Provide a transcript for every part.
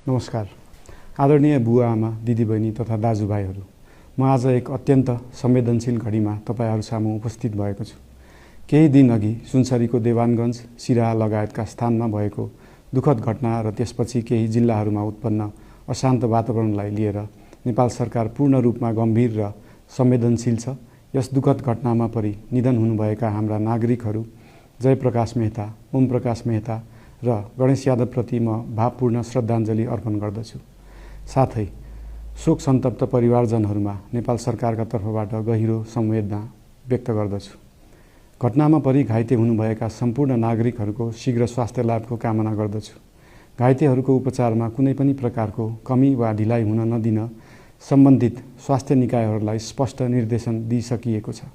नमस्कार। आदरणीय बुवा आमा, दिदीबहिनी तथा दाजुभाइहरू, म आज एक अत्यन्त संवेदनशील घडीमा तपाईहरू सामु उपस्थित भएको छु। केही दिन अघि सुनसरीको देवानगञ्ज, सिराहा लगायतका स्थानमा भएको दुःखद घटना र त्यसपछि केही जिल्लाहरूमा उत्पन्न अशान्त वातावरणलाई लिएर नेपाल सरकार पूर्ण रूपमा गम्भीर र संवेदनशील छ। यस दुःखद घटनामा परि निधन हुनुभएका हाम्रा नागरिकहरू जयप्रकाश मेहता, ओम प्रकाश मेहता र गणेश यादवप्रति म भावपूर्ण श्रद्धाञ्जली अर्पण गर्दछु। साथै शोक सन्तप्त परिवारजनहरूमा नेपाल सरकारका तर्फबाट गहिरो संवेदना व्यक्त गर्दछु। घटनामा परि घाइते हुनुभएका सम्पूर्ण नागरिकहरूको शीघ्र स्वास्थ्य लाभको कामना गर्दछु। घाइतेहरूको उपचारमा कुनै पनि प्रकारको कमी वा ढिलाइ हुन नदिन सम्बन्धित स्वास्थ्य निकायहरूलाई स्पष्ट निर्देशन दिइसकिएको छ।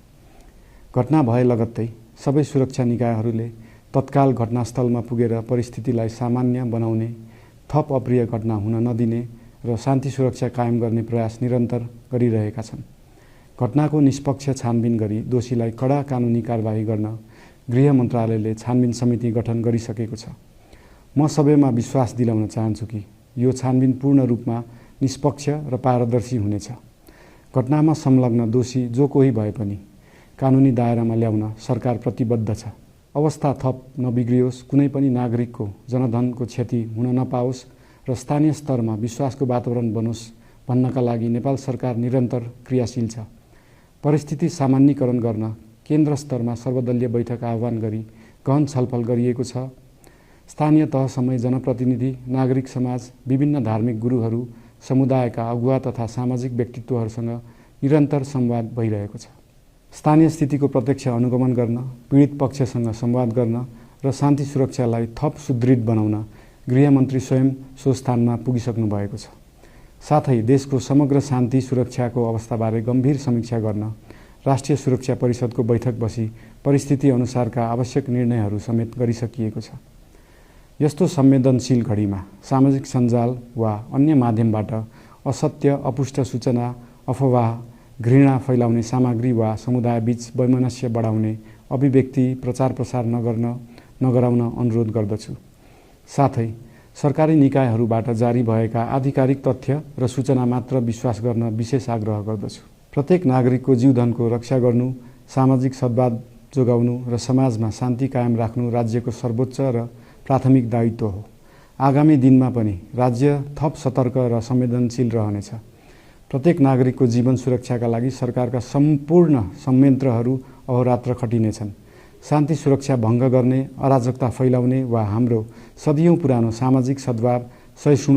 घटना भए लगत्तै सबै सुरक्षा निकायहरूले तत्काल घटनास्थलमा पुगेर परिस्थितिलाई सामान्य बनाउने, थप अप्रिय घटना हुन नदिने र शान्ति सुरक्षा कायम गर्ने प्रयास निरन्तर गरिरहेका छन्। घटनाको निष्पक्ष छानबिन गरी दोषीलाई कडा कानुनी कारबाही गर्न गृह मन्त्रालयले छानबिन समिति गठन गरिसकेको छ। म सबैमा विश्वास दिलाउन चाहन्छु कि यो छानबिन पूर्ण रूपमा निष्पक्ष र पारदर्शी हुनेछ। घटनामा संलग्न दोषी जो कोही भए पनि कानुनी दायरामा ल्याउन सरकार प्रतिबद्ध छ। अवस्था थप नबिग्रियोस्, कुनै पनि नागरिकको जनधनको क्षति हुन नपाओस् र स्थानीय स्तरमा विश्वासको वातावरण बनोस् भन्नका लागि नेपाल सरकार निरन्तर क्रियाशील छ। परिस्थिति सामान्यीकरण गर्न केन्द्र स्तरमा सर्वदलीय बैठक आह्वान गरी गहन छलफल गरिएको छ। स्थानीय तहसम्म जनप्रतिनिधि, नागरिक समाज, विभिन्न धार्मिक गुरुहरू, समुदायका अगुवा तथा सामाजिक व्यक्तित्वहरूसँग निरन्तर संवाद भइरहेको छ। स्थानीय स्थितिको प्रत्यक्ष अनुगमन गर्न, पीडित पक्षसँग संवाद गर्न र शान्ति सुरक्षालाई थप सुदृढ बनाउन गृहमन्त्री स्वयं सो स्थानमा पुगिसक्नु भएको छ। साथै देशको समग्र शान्ति सुरक्षाको अवस्थाबारे गम्भीर समीक्षा गर्न राष्ट्रिय सुरक्षा परिषदको बैठक बसी परिस्थिति अनुसारका आवश्यक निर्णयहरू समेत गरिसकिएको छ। यस्तो संवेदनशील घडीमा सामाजिक सञ्जाल वा अन्य माध्यमबाट असत्य, अपुष्ट सूचना, अफवाह, घृणा फैलाउने सामग्री वा समुदायबीच वैमनस्य बढाउने अभिव्यक्ति प्रचार प्रसार नगराउन अनुरोध गर्दछु। साथै सरकारी निकायहरूबाट जारी भएका आधिकारिक तथ्य र सूचना मात्र विश्वास गर्न विशेष आग्रह गर्दछु। प्रत्येक नागरिकको जीवधनको रक्षा गर्नु, सामाजिक सद्भाव जोगाउनु र समाजमा शान्ति कायम राख्नु राज्यको सर्वोच्च र प्राथमिक दायित्व हो। आगामी दिनमा पनि राज्य थप सतर्क र संवेदनशील रहनेछ। प्रत्येक नागरिकको जीवन सुरक्षाका लागि सरकारका सम्पूर्ण संयन्त्रहरू अहोरात्र खटिनेछन्। शान्ति सुरक्षा भङ्ग गर्ने, अराजकता फैलाउने वा हाम्रो सदियौं पुरानो सामाजिक सद्भाव, सहिष्णुता